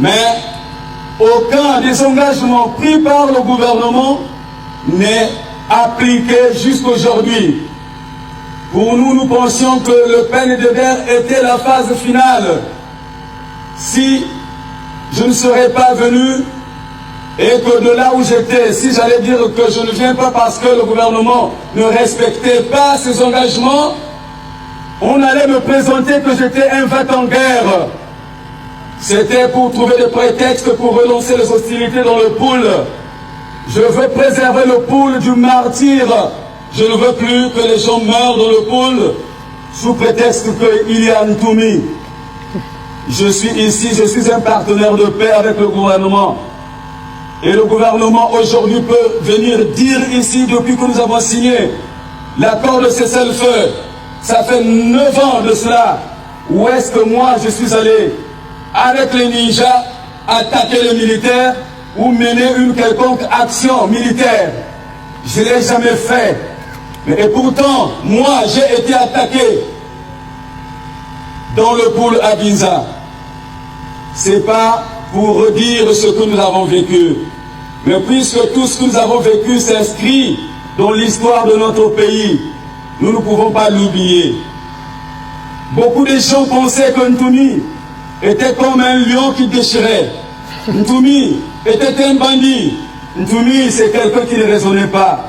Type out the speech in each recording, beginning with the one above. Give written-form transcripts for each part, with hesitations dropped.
Mais aucun des engagements pris par le gouvernement n'est appliqué jusqu'aujourd'hui. Pour nous, nous pensions que le PNDDR était la phase finale. Si je ne serais pas venu et que de là où j'étais, si j'allais dire que je ne viens pas parce que le gouvernement ne respectait pas ses engagements, on allait me présenter que j'étais un va en guerre. C'était pour trouver des prétextes pour relancer les hostilités dans le pool. Je veux préserver le pool du martyre. Je ne veux plus que les gens meurent dans le pool sous prétexte qu'il y a Ntoumi. Je suis ici, je suis un partenaire de paix avec le gouvernement. Et le gouvernement aujourd'hui peut venir dire ici, depuis que nous avons signé l'accord de cessez-le-feu, ça fait 9 ans de cela, où est-ce que moi je suis allé avec les ninjas attaquer les militaires ou mener une quelconque action militaire? Je ne l'ai jamais fait. Et pourtant, moi j'ai été attaqué dans le pool à Ginza. C'est pas pour redire ce que nous avons vécu, mais puisque tout ce que nous avons vécu s'inscrit dans l'histoire de notre pays, nous ne pouvons pas l'oublier. Beaucoup de gens pensaient que Ntoumi était comme un lion qui déchirait. Ntoumi était un bandit. Ntoumi, c'est quelqu'un qui ne raisonnait pas.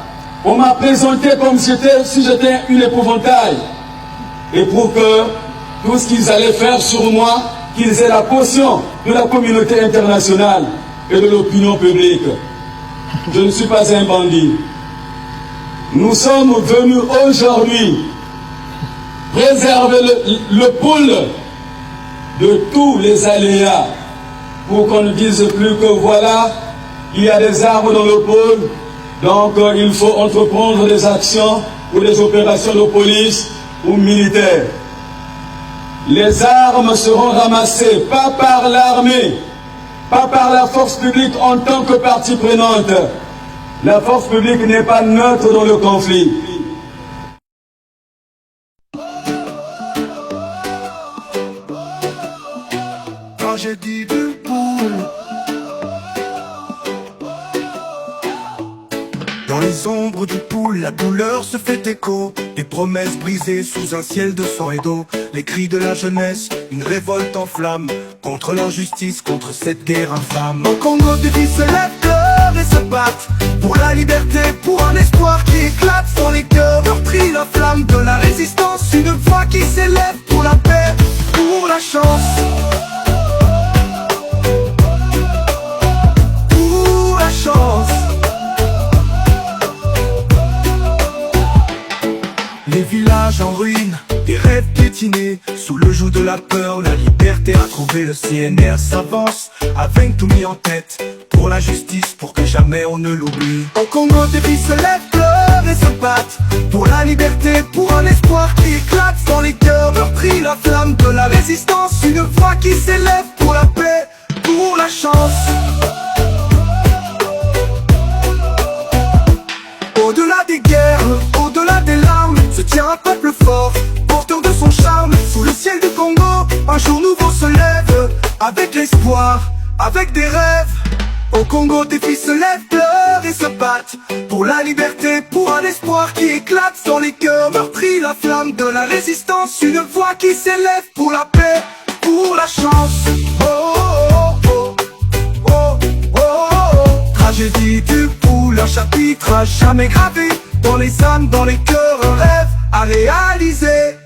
On m'a présenté comme si j'étais une épouvantail. Et pour que tout ce qu'ils allaient faire sur moi, qu'ils aient la caution de la communauté internationale et de l'opinion publique. Je ne suis pas un bandit. Nous sommes venus aujourd'hui préserver le pool de tous les aléas pour qu'on ne dise plus que voilà, il y a des arbres dans le pôle, donc il faut entreprendre des actions ou des opérations de police ou militaires. Les armes seront ramassées, pas par l'armée, pas par la force publique en tant que partie prenante. La force publique n'est pas neutre dans le conflit. Tragédie du pool. Dans les ombres du pool, la douleur se fait écho. Des promesses brisées sous un ciel de sang et d'eau. Les cris de la jeunesse, une révolte en flammes contre l'injustice, contre cette guerre infâme. Au Congo, des vies se lèvent, pleurent et se battent pour la liberté, pour un espoir qui éclate dans les cœurs meurtris. La flamme de la résistance, une voix qui s'élève pour la paix, pour la chance. Pour la chance. Les villages en ruine, des rêves piétinés, sous le joug de la peur, la liberté a trouvé. Le CNR s'avance, avec tout mis en tête, pour la justice, pour que jamais on ne l'oublie. Au Congo, des vies se lèvent, pleurent et se battent pour la liberté, pour un espoir qui éclate dans les cœurs meurtris. La flamme de la résistance, une voix qui s'élève pour la paix, pour la chance. Au-delà des guerres, au-delà des larmes, se tient un peuple fort, porteur de son charme. Sous le ciel du Congo, un jour nouveau se lève, avec l'espoir, avec des rêves. Au Congo, des filles se lèvent, pleurent et se battent pour la liberté, pour un espoir qui éclate dans les cœurs meurtris. La flamme de la résistance, une voix qui s'élève pour la paix, pour la chance. Oh, oh, oh, oh, oh, oh, oh. Tragédie du pool, un chapitre à jamais gravé dans les âmes, dans les cœurs, un rêve à réaliser.